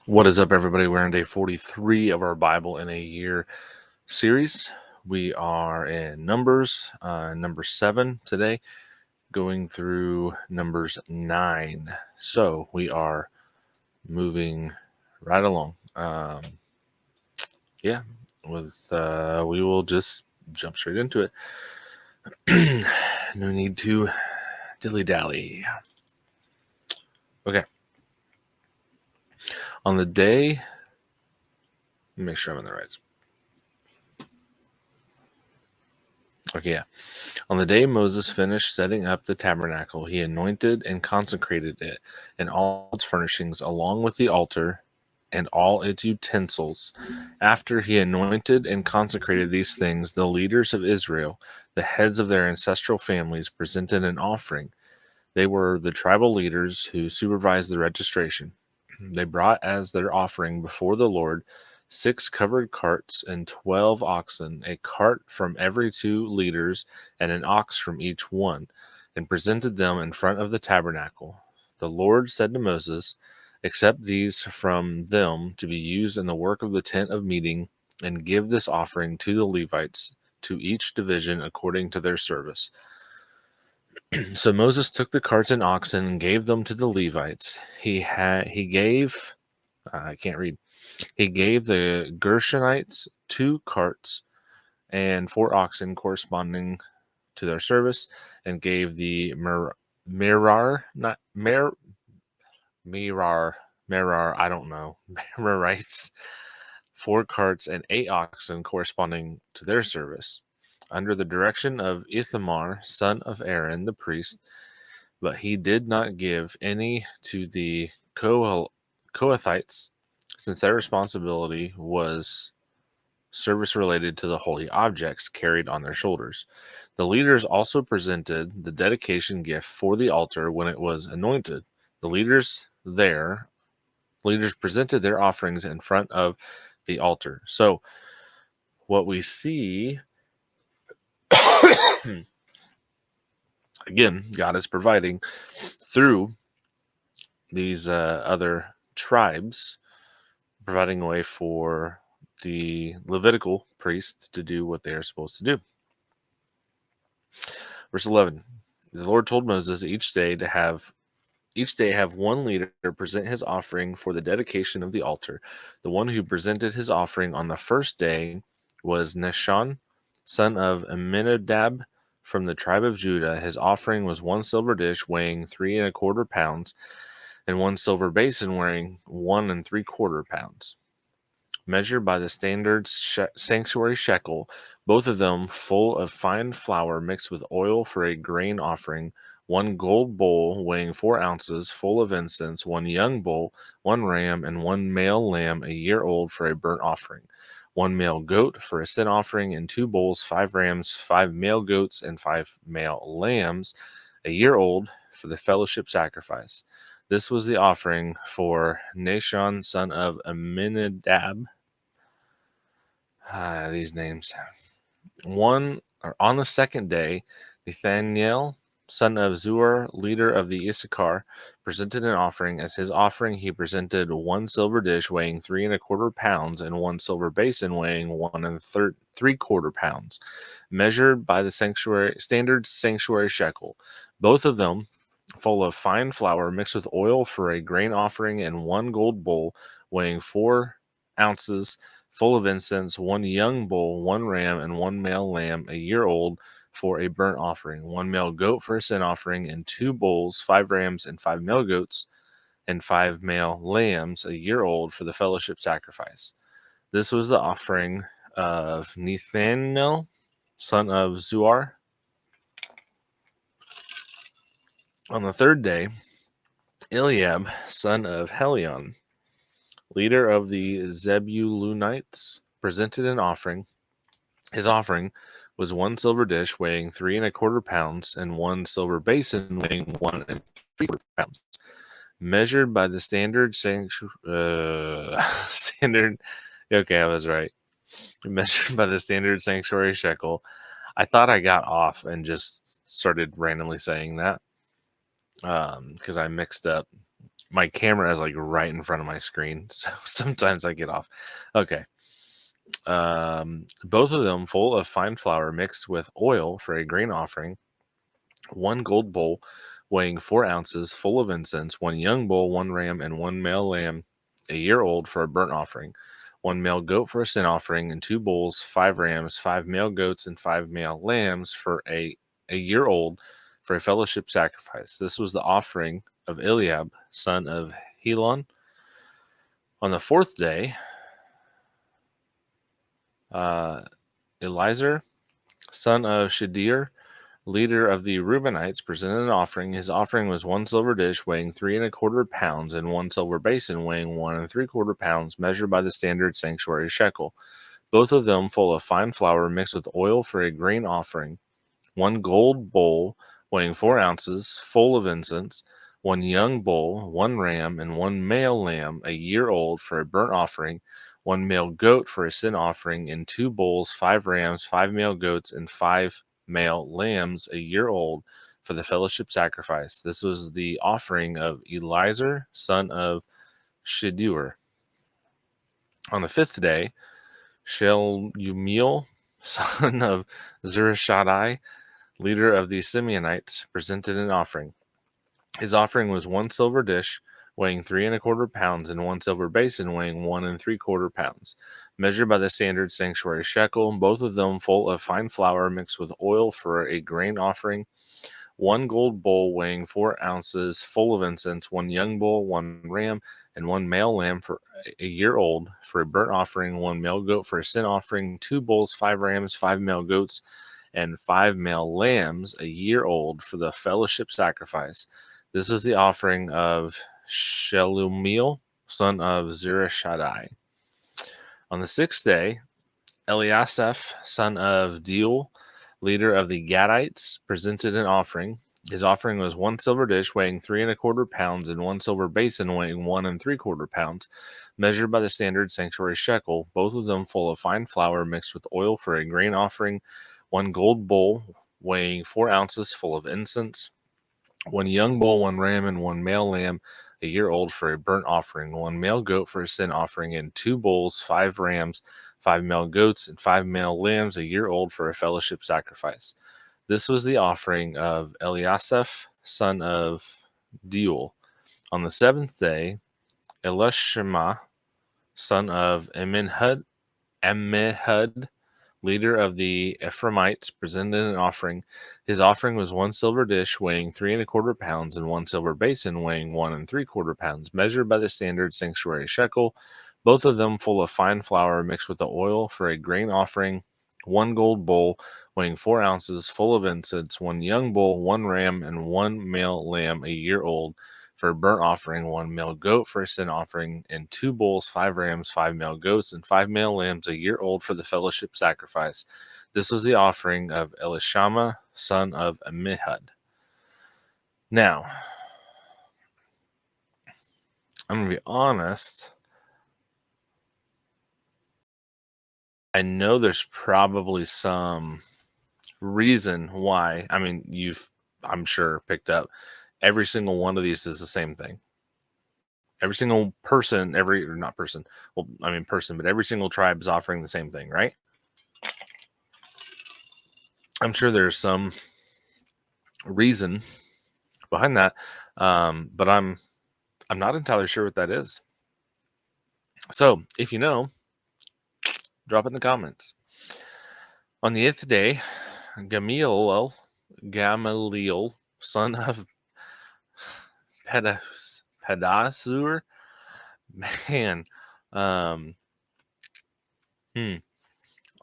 What is up, everybody? We're on day 43 of our Bible in a Year series. We are in Numbers, number 7 today, going through Numbers 9. So we are moving right along. We will just jump straight into it. No need to dilly-dally. Okay. On the day, let me make sure I'm in the right. Okay, yeah. On the day Moses finished setting up the tabernacle, he anointed and consecrated it and all its furnishings, along with the altar and all its utensils. After he anointed and consecrated these things, the leaders of Israel, the heads of their ancestral families, presented an offering. They were the tribal leaders who supervised the registration. They brought as their offering before the Lord 6 covered carts and 12 oxen, a cart from every 2 leaders and an ox from each one, and presented them in front of the tabernacle. The Lord said to Moses, "Accept these from them to be used in the work of the tent of meeting, and give this offering to the Levites, to each division according to their service." So Moses took the carts and oxen and gave them to the Levites. He gave I can't read. He gave the Gershonites 2 carts and 4 oxen corresponding to their service, and gave the Merar, not Mer, Merar, I don't know, Merarites 4 carts and 8 oxen corresponding to their service, under the direction of Ithamar, son of Aaron, the priest. But he did not give any to the Kohathites, since their responsibility was service related to the holy objects carried on their shoulders. The leaders also presented the dedication gift for the altar when it was anointed. The leaders presented their offerings in front of the altar. So what we see again, God is providing through these other tribes, providing a way for the Levitical priests to do what they are supposed to do. Verse 11, the Lord told Moses each day have one leader present his offering for the dedication of the altar. The one who presented his offering on the first day was Nahshon, son of Amminadab, from the tribe of Judah. His offering was 1 silver dish weighing 3¼ pounds, and 1 silver basin weighing 1¾ pounds, measured by the standard sanctuary shekel, both of them full of fine flour mixed with oil for a grain offering, 1 gold bowl weighing 4 ounces, full of incense, 1 young bull, 1 ram, and 1 male lamb a year old for a burnt offering, 1 male goat for a sin offering, and 2 bulls, 5 rams, 5 male goats, and 5 male lambs a year old for the fellowship sacrifice. This was the offering for Nahshon, son of Amminadab. These names. On the second day, Nathaniel, son of Zuar, leader of the Issachar, presented an offering. As his offering, he presented 1 silver dish weighing 3¼ pounds and 1 silver basin weighing 1¾ pounds, measured by the standard sanctuary shekel, both of them full of fine flour mixed with oil for a grain offering, and 1 gold bowl weighing 4 ounces, full of incense, 1 young bull, 1 ram, and 1 male lamb a year old for a burnt offering, 1 male goat for a sin offering, and 2 bulls, 5 rams, and 5 male goats, and 5 male lambs a year old for the fellowship sacrifice. This was the offering of Nathaniel, son of Zuar. On the third day, Eliab, son of Helion, leader of the Zebulunites, presented an offering. His offering was 1 silver dish weighing 3¼ pounds and 1 silver basin weighing 1¾ pounds, measured by the standard standard. Okay, I was right. Measured by the standard sanctuary shekel. I thought I got off and just started randomly saying that because I mixed up my camera is like right in front of my screen, so sometimes I get off. Okay. Both of them full of fine flour mixed with oil for a grain offering, one gold bowl weighing 4 ounces, full of incense, one young bull, one ram, and one male lamb, a year old, for a burnt offering, one male goat for a sin offering, and 2 bulls, 5 rams, 5 male goats, and 5 male lambs for a year old for a fellowship sacrifice. This was the offering of Eliab, son of Helon. On the fourth day, uh, Elizur, son of Shadir, leader of the Reubenites, presented an offering. His offering was 1 silver dish weighing 3¼ pounds, and 1 silver basin weighing 1¾ pounds, measured by the standard sanctuary shekel, both of them full of fine flour mixed with oil for a grain offering, one gold bowl weighing 4 ounces, full of incense, one young bull, one ram, and one male lamb, a year old, for a burnt offering, one male goat for a sin offering, and 2 bulls, 5 rams, 5 male goats, and 5 male lambs, a year old, for the fellowship sacrifice. This was the offering of Elizur, son of Shedeur. On the fifth day, Shelumiel, son of Zurishaddai, leader of the Simeonites, presented an offering. His offering was 1 silver dish weighing 3¼ pounds, and 1 silver basin weighing 1¾ pounds, measured by the standard sanctuary shekel, both of them full of fine flour mixed with oil for a grain offering, one gold bowl weighing 4 ounces, full of incense, one young bull, one ram, and one male lamb for a year old for a burnt offering, one male goat for a sin offering, 2 bulls, 5 rams, 5 male goats, and 5 male lambs, a year old, for the fellowship sacrifice. This was the offering of Shelumiel, son of Zurishaddai. On the sixth day, Eliasaph, son of Deuel, leader of the Gadites, presented an offering. His offering was 1 silver dish weighing 3¼ pounds, and 1 silver basin weighing 1¾ pounds, measured by the standard sanctuary shekel, both of them full of fine flour mixed with oil for a grain offering, one gold bowl weighing 4 ounces, full of incense, one young bull, one ram, and one male lamb, a year old, for a burnt offering, one male goat for a sin offering, and 2 bulls, 5 rams, 5 male goats, and 5 male lambs, a year old, for a fellowship sacrifice. This was the offering of Eliasaph, son of Deuel. On the seventh day, Elishama, son of Ammihud, leader of the Ephraimites, presented an offering. His offering was 1 silver dish weighing 3¼ pounds, and 1 silver basin weighing 1¾ pounds, measured by the standard sanctuary shekel, both of them full of fine flour mixed with the oil for a grain offering, one gold bowl weighing 4 ounces, full of incense, one young bull, one ram, and one male lamb, a year old, for a burnt offering, one male goat for a sin offering, and 2 bulls, 5 rams, 5 male goats, and 5 male lambs, a year old, for the fellowship sacrifice. This was the offering of Elishama, son of Ammihud. Now, I'm going to be honest. I know there's probably some reason why. I mean, I'm sure, picked up every single one of these is the same thing. Every single person, not person, well, I mean person, but every single tribe is offering the same thing, right? I'm sure there's some reason behind that, but I'm not entirely sure what that is. So, if you know, drop it in the comments. On the 8th day, Gamaliel, son of Pedasur, man, um,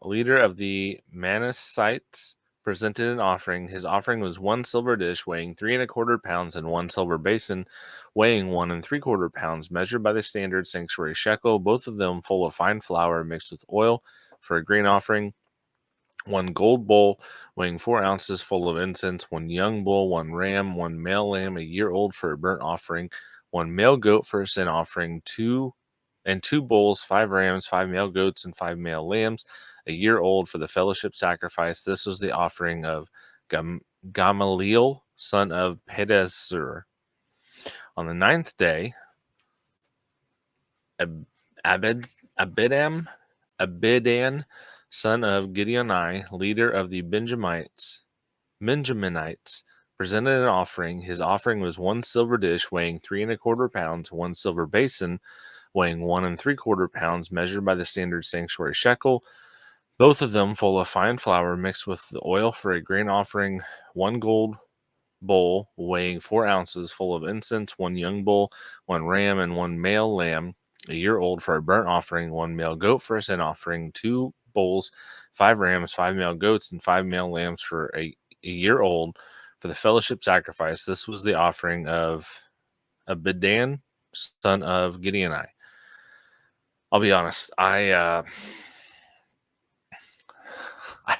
leader of the Manassites, presented an offering. His offering was 1 silver dish weighing 3¼ pounds, and 1 silver basin weighing 1¾ pounds, measured by the standard sanctuary shekel, both of them full of fine flour mixed with oil for a grain offering, one gold bowl weighing 4 ounces, full of incense, one young bull, one ram, one male lamb, a year old, for a burnt offering, one male goat for a sin offering, 2 bulls, 5 rams, 5 male goats, and 5 male lambs, a year old, for the fellowship sacrifice. This was the offering of Gamaliel, son of Pedasur. On the ninth day, Ab- Abed, Abidam, Abidan, son of Gideoni, leader of the Benjaminites, presented an offering. His offering was one silver dish weighing 3¼ pounds, one silver basin weighing 1¾ pounds, measured by the standard sanctuary shekel, both of them full of fine flour mixed with the oil for a grain offering, one gold bowl weighing 4 ounces full of incense, one young bull, one ram, and one male lamb, a year old, for a burnt offering, one male goat for a sin offering, 2 bulls, 5 rams, 5 male goats, and 5 male lambs for a year old for the fellowship sacrifice. This was the offering of Abidan, son of Gideoni. I'll be honest, I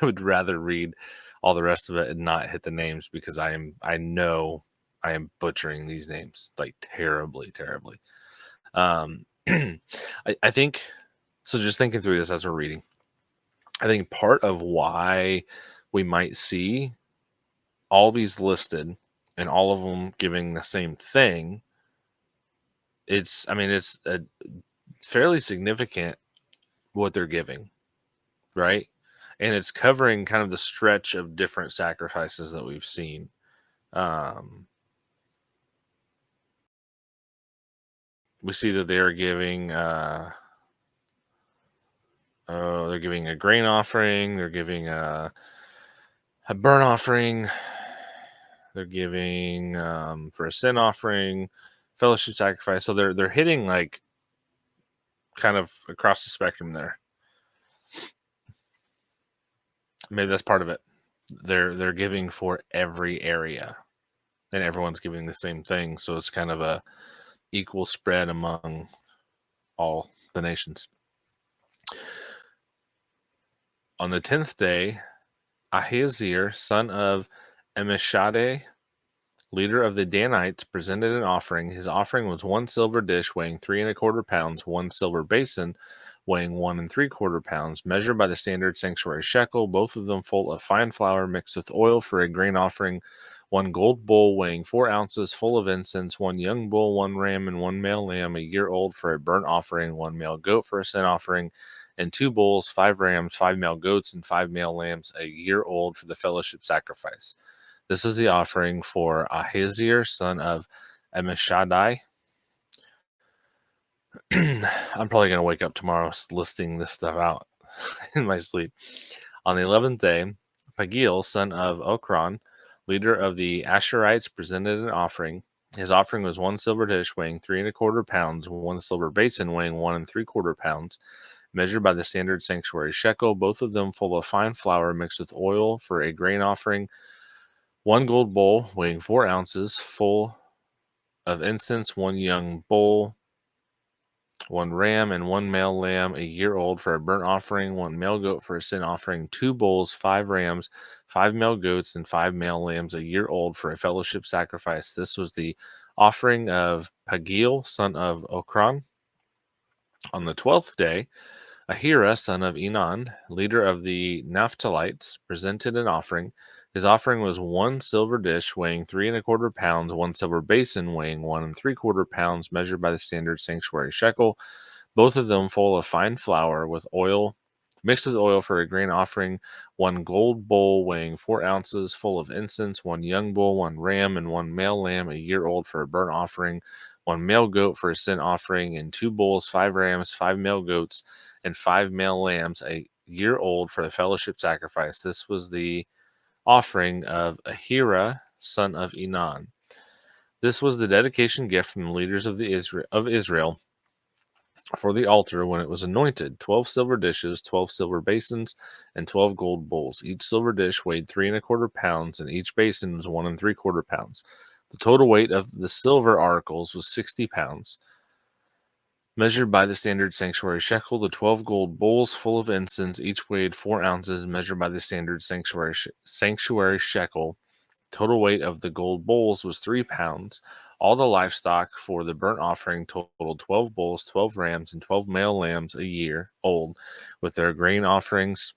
would rather read all the rest of it and not hit the names, because I know I am butchering these names like terribly, terribly. Um, I think so. Just thinking through this as we're reading, I think part of why we might see all these listed and all of them giving the same thing, it's a fairly significant what they're giving, right? And it's covering kind of the stretch of different sacrifices that we've seen. Um, we see that they're giving a grain offering, they're giving a burnt offering, they're giving for a sin offering, fellowship sacrifice. So they're hitting like kind of across the spectrum there. Maybe that's part of it. They're giving for every area, and everyone's giving the same thing, so it's kind of a equal spread among all the nations. On the 10th day, Ahaziah, son of Amishadai, leader of the Danites, presented an offering. His offering was one silver dish weighing 3¼ pounds, one silver basin weighing 1¾ pounds, measured by the standard sanctuary shekel, both of them full of fine flour mixed with oil for a grain offering, one gold bowl weighing 4 ounces full of incense, one young bull, one ram, and one male lamb, a year old, for a burnt offering, one male goat for a sin offering, and 2 bulls, 5 rams, 5 male goats, and 5 male lambs, a year old, for the fellowship sacrifice. This is the offering for Ahaziah, son of Amishadai. I'm probably going to wake up tomorrow listing this stuff out in my sleep. On the 11th day, Pagiel, son of Okran, leader of the Asherites, presented an offering. His offering was one silver dish weighing 3¼ pounds, one silver basin weighing 1¾ pounds, measured by the standard sanctuary shekel, both of them full of fine flour mixed with oil for a grain offering, one gold bowl weighing 4 ounces full of incense, one young bull, one ram, and one male lamb, a year old, for a burnt offering, one male goat for a sin offering, 2 bulls, 5 rams, 5 male goats, and 5 male lambs, a year old, for a fellowship sacrifice. This was the offering of Pagiel, son of Okran. On the 12th day, Ahira, son of Enan, leader of the Naphtalites, presented an offering. His offering was one silver dish weighing 3¼ pounds, one silver basin weighing 1¾ pounds, measured by the standard sanctuary shekel, both of them full of fine flour with oil, mixed with oil for a grain offering, one gold bowl weighing 4 ounces full of incense, one young bull, one ram, and one male lamb, a year old, for a burnt offering, one male goat for a sin offering, and 2 bulls, 5 rams, 5 male goats, and 5 male lambs, a year old, for the fellowship sacrifice. This was the offering of Ahira, son of Enan. This was the dedication gift from the leaders of Israel for the altar when it was anointed: 12 silver dishes, 12 silver basins, and 12 gold bowls. Each silver dish weighed 3¼ pounds, and each basin was 1¾ pounds. The total weight of the silver articles was 60 pounds. Measured by the standard sanctuary shekel, the 12 gold bowls full of incense each weighed 4 ounces, measured by the standard sanctuary shekel. Total weight of the gold bowls was 3 pounds. All the livestock for the burnt offering totaled 12 bulls, 12 rams, and 12 male lambs a year old, with their grain offerings,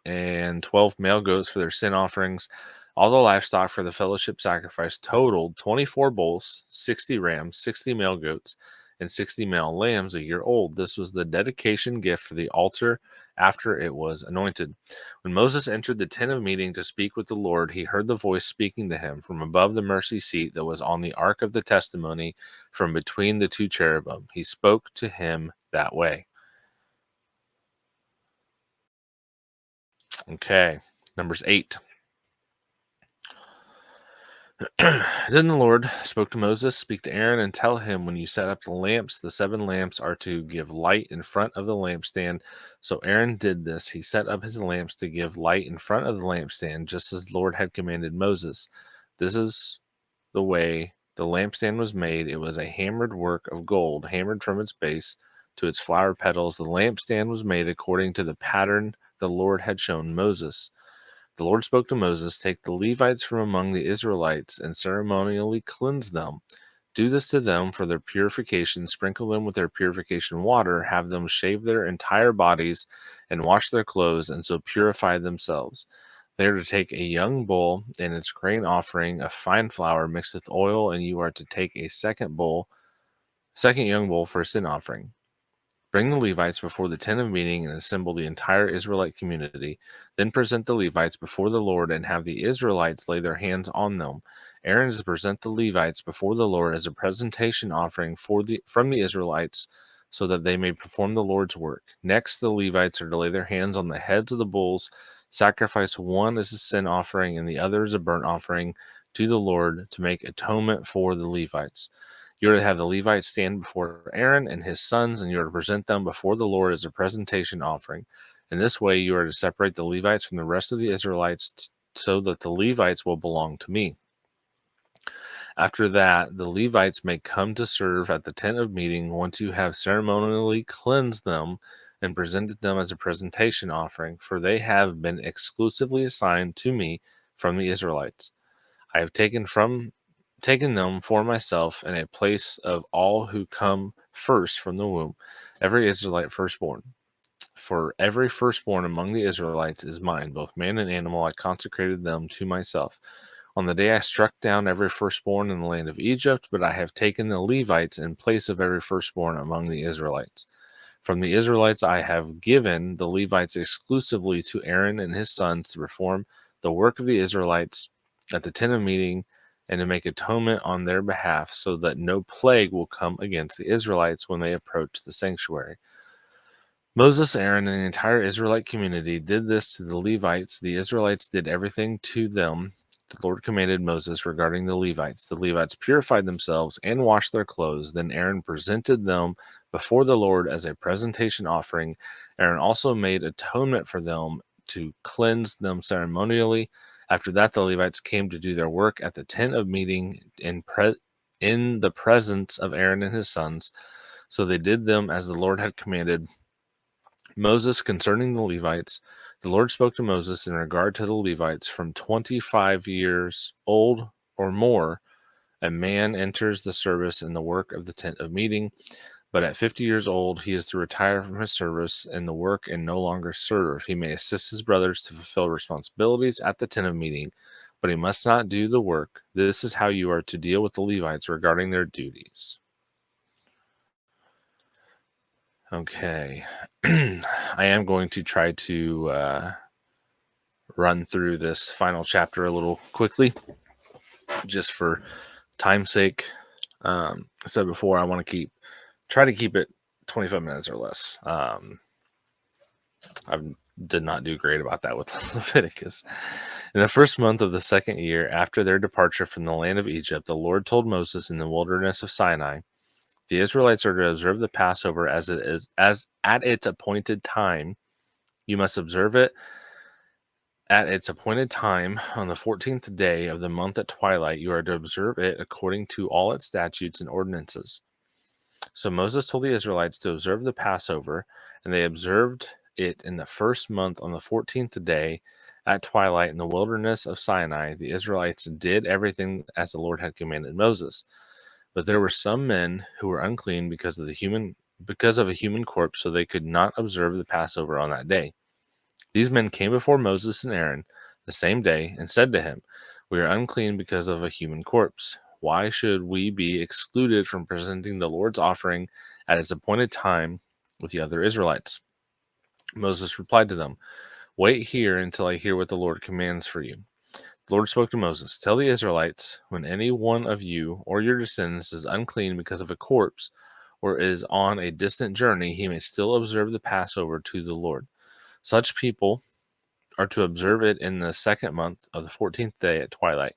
and 12 male goats for their sin offerings. All the livestock for the fellowship sacrifice totaled 24 bulls, 60 rams, 60 male goats, and 60 male lambs a year old. This was the dedication gift for the altar after it was anointed. When Moses entered the tent of meeting to speak with the Lord, he heard the voice speaking to him from above the mercy seat that was on the ark of the testimony from between the two cherubim. He spoke to him that way. Okay, Numbers 8. Then the Lord spoke to Moses, Speak to Aaron, and tell him, when you set up the lamps, the 7 lamps are to give light in front of the lampstand. So Aaron did this. He set up his lamps to give light in front of the lampstand, just as the Lord had commanded Moses. This is the way the lampstand was made. It was a hammered work of gold, hammered from its base to its flower petals. The lampstand was made according to the pattern the Lord had shown Moses. The Lord spoke to Moses, Take the Levites from among the Israelites and ceremonially cleanse them. Do this to them for their purification. Sprinkle them with their purification water. Have them shave their entire bodies and wash their clothes, and so purify themselves. They are to take a young bull and its grain offering of fine flour mixed with oil, and you are to take a second young bull for a sin offering. Bring the Levites before the tent of meeting and assemble the entire Israelite community. Then present the Levites before the Lord and have the Israelites lay their hands on them. Aaron is to present the Levites before the Lord as a presentation offering from the Israelites so that they may perform the Lord's work. Next, the Levites are to lay their hands on the heads of the bulls, sacrifice one as a sin offering and the other as a burnt offering to the Lord to make atonement for the Levites. You are to have the Levites stand before Aaron and his sons, and you are to present them before the Lord as a presentation offering. In this way, you are to separate the Levites from the rest of the Israelites so that the Levites will belong to me. After that, the Levites may come to serve at the tent of meeting once you have ceremonially cleansed them and presented them as a presentation offering, for they have been exclusively assigned to me from the Israelites. I have taken them for myself in a place of all who come first from the womb, every Israelite firstborn. For every firstborn among the Israelites is mine, both man and animal. I consecrated them to myself. On the day I struck down every firstborn in the land of Egypt, but I have taken the Levites in place of every firstborn among the Israelites. From the Israelites I have given the Levites exclusively to Aaron and his sons to perform the work of the Israelites at the tent of meeting and to make atonement on their behalf, so that no plague will come against the Israelites when they approach the sanctuary. Moses, Aaron, and the entire Israelite community did this to the Levites. The Israelites did everything to them the Lord commanded Moses regarding the Levites. The Levites purified themselves and washed their clothes. Then Aaron presented them before the Lord as a presentation offering. Aaron also made atonement for them to cleanse them ceremonially. After that, the Levites came to do their work at the tent of meeting in the presence of Aaron and his sons. So they did them as the Lord had commanded Moses concerning the Levites. The Lord spoke to Moses in regard to the Levites. From 25 years old or more, a man enters the service in the work of the tent of meeting, but at 50 years old, he is to retire from his service in the work and no longer serve. He may assist his brothers to fulfill responsibilities at the tent of meeting, but he must not do the work. This is how you are to deal with the Levites regarding their duties. Okay. I am going to try to run through this final chapter a little quickly, just for time's sake. I said before, I want to try to keep it 25 minutes or less. I did not do great about that with Leviticus. In the first month of the second year after their departure from the land of Egypt, the Lord told Moses in the wilderness of Sinai, the Israelites are to observe the Passover as at its appointed time. You must observe it at its appointed time on the 14th day of the month at twilight. You are to observe it according to all its statutes and ordinances. So Moses told the Israelites to observe the Passover, and they observed it in the first month on the 14th day at twilight in the wilderness of Sinai. The Israelites did everything as the Lord had commanded Moses. But there were some men who were unclean because of a human corpse, so they could not observe the Passover on that day. These men came before Moses and Aaron the same day and said to him, We are unclean because of a human corpse. Why should we be excluded from presenting the Lord's offering at its appointed time with the other Israelites?" Moses replied to them, "Wait here until I hear what the Lord commands for you." The Lord spoke to Moses, "Tell the Israelites, when any one of you or your descendants is unclean because of a corpse, or is on a distant journey, he may still observe the Passover to the Lord. Such people are to observe it in the second month of the 14th day at twilight.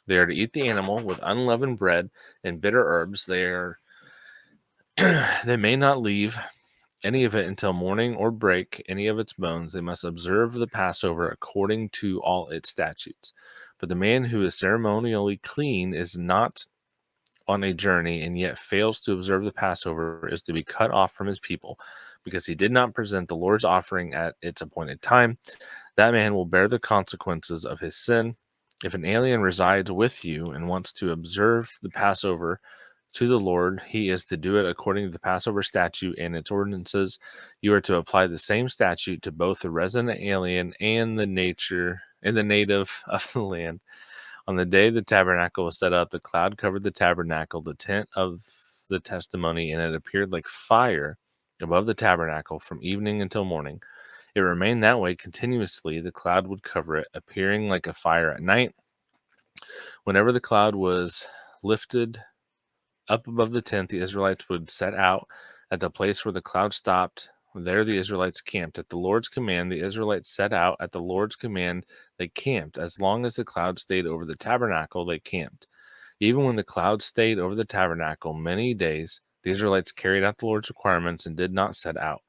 They are to eat the animal with unleavened bread and bitter herbs. They may not leave any of it until morning or break any of its bones. They must observe the Passover according to all its statutes. But the man who is ceremonially clean is not on a journey and yet fails to observe the Passover is to be cut off from his people because he did not present the Lord's offering at its appointed time. That man will bear the consequences of his sin. If an alien resides with you and wants to observe the Passover to the Lord, he is to do it according to the Passover statute and its ordinances. You are to apply the same statute to both the resident alien and the native of the land. On the day the tabernacle was set up, the cloud covered the tabernacle, the tent of the testimony, and it appeared like fire above the tabernacle from evening until morning. It remained that way continuously. The cloud would cover it, appearing like a fire at night. Whenever the cloud was lifted up above the tent, the Israelites would set out at the place where the cloud stopped. There the Israelites camped. At the Lord's command, the Israelites set out. At the Lord's command, they camped. As long as the cloud stayed over the tabernacle, they camped. Even when the cloud stayed over the tabernacle many days, the Israelites carried out the Lord's requirements and did not set out.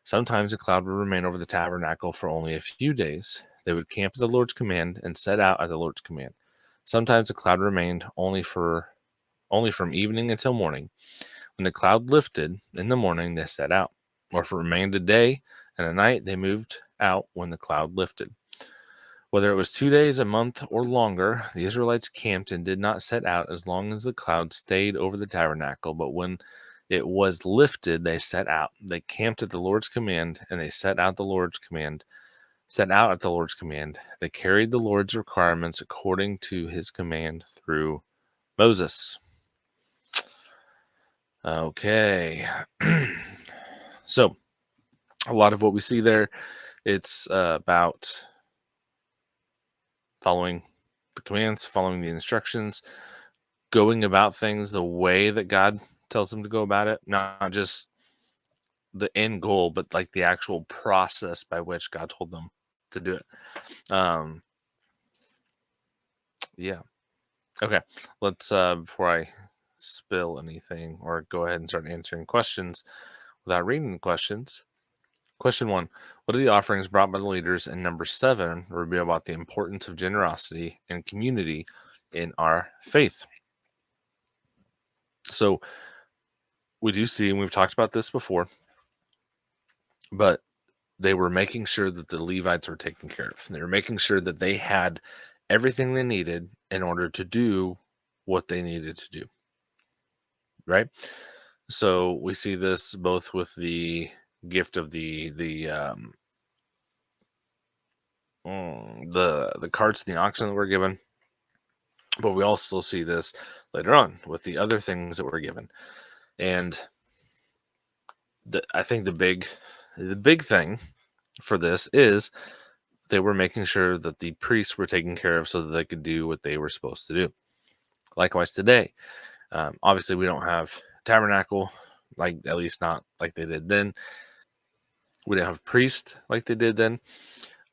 Sometimes the cloud would remain over the tabernacle for only a few days. They would camp at the Lord's command and set out at the Lord's command. Sometimes the cloud remained only from evening until morning. When the cloud lifted in the morning, they set out. Or if it remained a day and a night, they moved out when the cloud lifted. Whether it was 2 days, a month, or longer, the Israelites camped and did not set out as long as the cloud stayed over the tabernacle. But when it was lifted, they set out. They camped at the Lord's command, and they set out at the Lord's command. They carried the Lord's requirements according to his command through Moses. Okay. So, a lot of what we see there, it's about following the commands, following the instructions, going about things the way that God tells them to go about it, not just the end goal, but like the actual process by which God told them to do it. Yeah. Okay. Let's before I spill anything or go ahead and start answering questions without reading the questions. Question 1. What are the offerings brought by the leaders? And number 7 will reveal about the importance of generosity and community in our faith. So we do see, and we've talked about this before, but they were making sure that the Levites were taken care of. They were making sure that they had everything they needed in order to do what they needed to do. Right? So we see this both with the gift of the carts and the oxen that were given, but we also see this later on with the other things that were given. And I think the big thing for this is they were making sure that the priests were taken care of so that they could do what they were supposed to do. Likewise today, obviously we don't have tabernacle, like at least not like they did then. We don't have priests like they did then,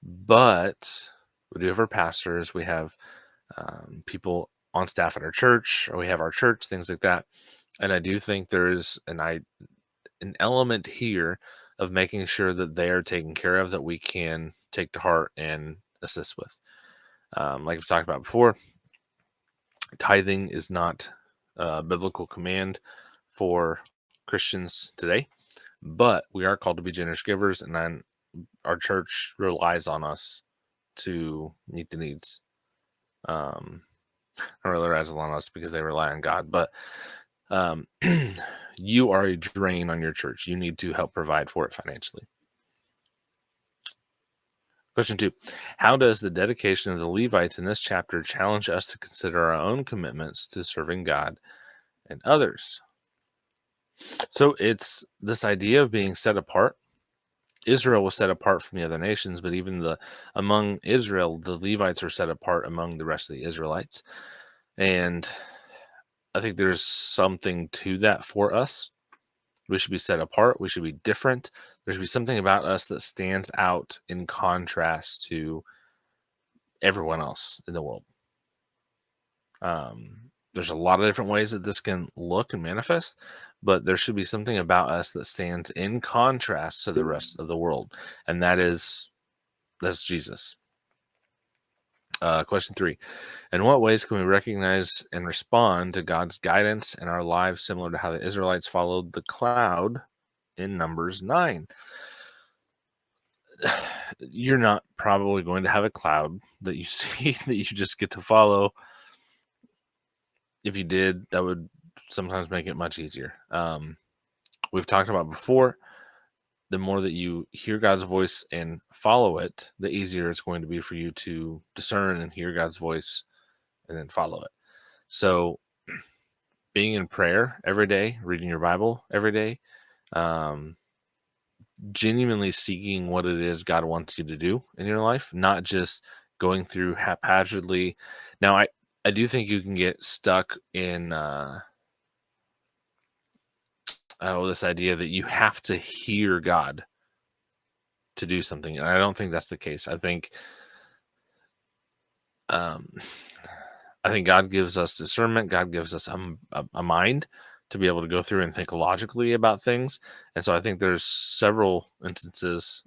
but we do have our pastors. We have people on staff at our church, or we have our church, things like that. And I do think there is an element here of making sure that they are taken care of that we can take to heart and assist with. Like we've talked about before, tithing is not a biblical command for Christians today, but we are called to be generous givers, and then our church relies on us to meet the needs. Not really relies on us because they rely on God, but you are a drain on your church. You need to help provide for it financially. Question 2. How does the dedication of the Levites in this chapter challenge us to consider our own commitments to serving God and others? So it's this idea of being set apart. Israel was set apart from the other nations, but even among Israel, the Levites are set apart among the rest of the Israelites. And I think there's something to that for us. We should be set apart. We should be different. There should be something about us that stands out in contrast to everyone else in the world. There's a lot of different ways that this can look and manifest, but there should be something about us that stands in contrast to the rest of the world, and that's Jesus. Question 3. In what ways can we recognize and respond to God's guidance in our lives, similar to how the Israelites followed the cloud in Numbers 9? You're not probably going to have a cloud that you see that you just get to follow. If you did, that would sometimes make it much easier. We've talked about before, the more that you hear God's voice and follow it, the easier it's going to be for you to discern and hear God's voice and then follow it. So, being in prayer every day, reading your Bible every day, um, genuinely seeking what it is God wants you to do in your life, not just going through haphazardly. Now, I do think you can get stuck in this idea that you have to hear God to do something, and I don't think that's the case. Um, I think God gives us discernment. God gives us a mind to be able to go through and think logically about things. And so I think there's several instances,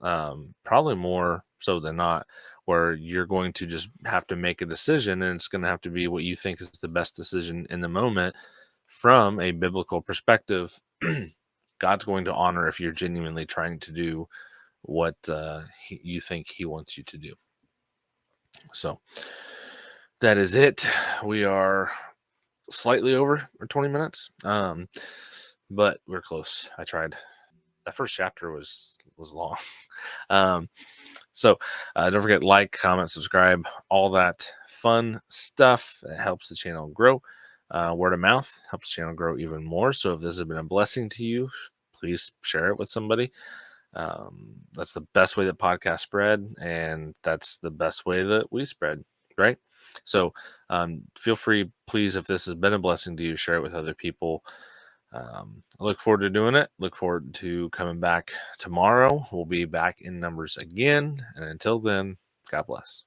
probably more so than not, where you're going to just have to make a decision, and it's going to have to be what you think is the best decision in the moment from a biblical perspective. God's going to honor if you're genuinely trying to do what you think He wants you to do. So that is it. We are slightly over 20 minutes, but we're close. I tried. That first chapter was long. um, so don't forget, like, comment, subscribe, all that fun stuff. It helps the channel grow. Word of mouth helps the channel grow even more. So if this has been a blessing to you, please share it with somebody. That's the best way that podcasts spread, and that's the best way that we spread, right? So feel free, please, if this has been a blessing to you, share it with other people. I look forward to doing it. Look forward to coming back tomorrow. We'll be back in Numbers again. And until then, God bless.